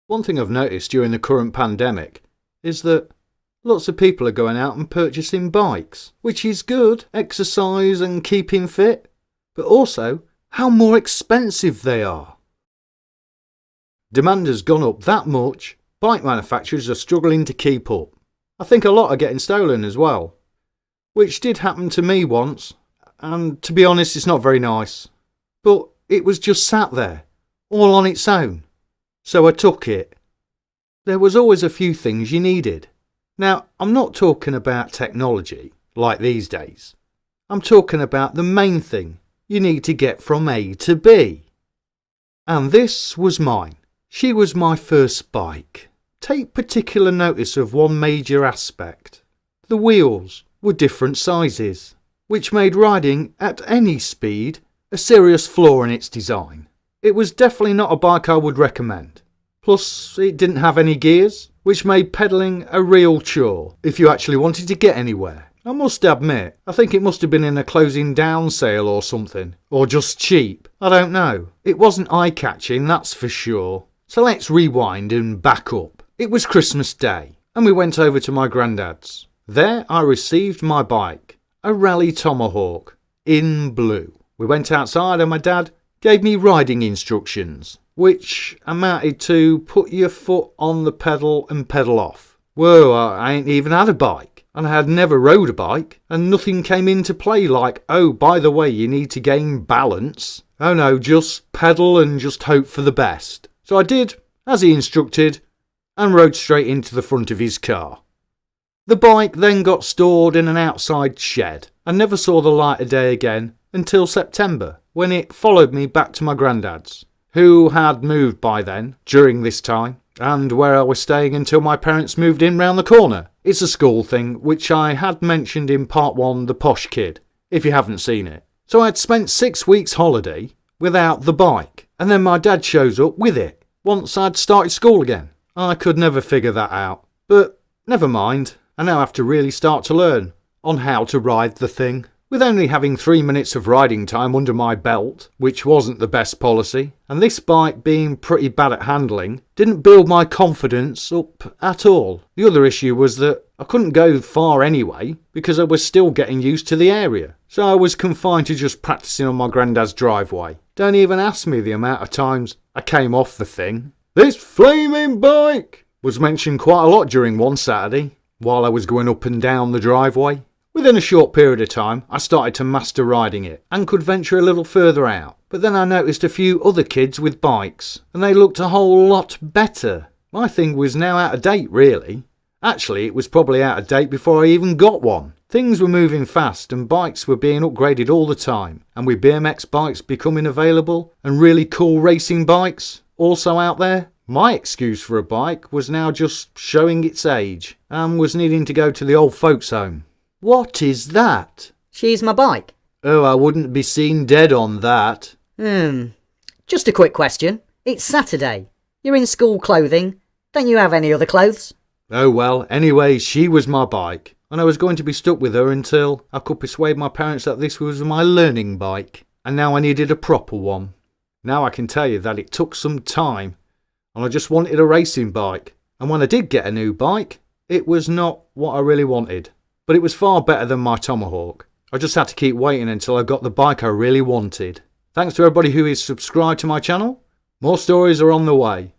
One thing I've noticed during the current pandemic is that lots of people are going out and purchasing bikes, which is good, exercise and keeping fit, but also how more expensive they are. Demand has gone up that much, bike manufacturers are struggling to keep up. I think a lot are getting stolen as well, which did happen to me once, and to be honest it's not very nice. But it was just sat there, all on its own, so I took it. There was always a few things you needed. Now, I'm not talking about technology, like these days. I'm talking about the main thing you need to get from A to B. And this was mine. She was my first bike. Take particular notice of one major aspect. The wheels were different sizes, which made riding at any speed a serious flaw in its design. It was definitely not a bike I would recommend. Plus, it didn't have any gears, which made pedalling a real chore if you actually wanted to get anywhere. I must admit, I think it must have been in a closing down sale or something, or just cheap. I don't know. It wasn't eye-catching, that's for sure. So let's rewind and back up. It was Christmas Day, and we went over to my granddad's. There I received my bike, a Rally Tomahawk, in blue. We went outside and my dad gave me riding instructions, which amounted to put your foot on the pedal and pedal off. Whoa, I ain't even had a bike, and I had never rode a bike, and nothing came into play like, oh, by the way, you need to gain balance. Oh no, just pedal and just hope for the best. So I did as he instructed and rode straight into the front of his car. The bike then got stored in an outside shed and never saw the light of day again until September, when it followed me back to my granddad's, who had moved by then, during this time, and where I was staying until my parents moved in round the corner. It's a school thing, which I had mentioned in part 1, The Posh Kid, if you haven't seen it. So I had spent 6 weeks holiday without the bike, and then my dad shows up with it, once I'd started school again. I could never figure that out, but never mind, I now have to really start to learn on how to ride the thing. With only having 3 minutes of riding time under my belt, which wasn't the best policy, and this bike being pretty bad at handling, didn't build my confidence up at all. The other issue was that I couldn't go far anyway, because I was still getting used to the area. So I was confined to just practicing on my granddad's driveway. Don't even ask me the amount of times I came off the thing. This flaming bike was mentioned quite a lot during one Saturday, while I was going up and down the driveway. Within a short period of time, I started to master riding it and could venture a little further out. But then I noticed a few other kids with bikes, and they looked a whole lot better. My thing was now out of date, really. Actually, it was probably out of date before I even got one. Things were moving fast and bikes were being upgraded all the time, and with BMX bikes becoming available and really cool racing bikes also out there, my excuse for a bike was now just showing its age and was needing to go to the old folks' home. What is that? She's my bike. Oh, I wouldn't be seen dead on that. Just a quick question. It's Saturday. You're in school clothing. Don't you have any other clothes? Oh well, anyway, she was my bike, and I was going to be stuck with her until I could persuade my parents that this was my learning bike, and now I needed a proper one. Now I can tell you that it took some time, and I just wanted a racing bike, and when I did get a new bike, it was not what I really wanted. But it was far better than my Tomahawk. I just had to keep waiting until I got the bike I really wanted. Thanks to everybody who is subscribed to my channel. More stories are on the way.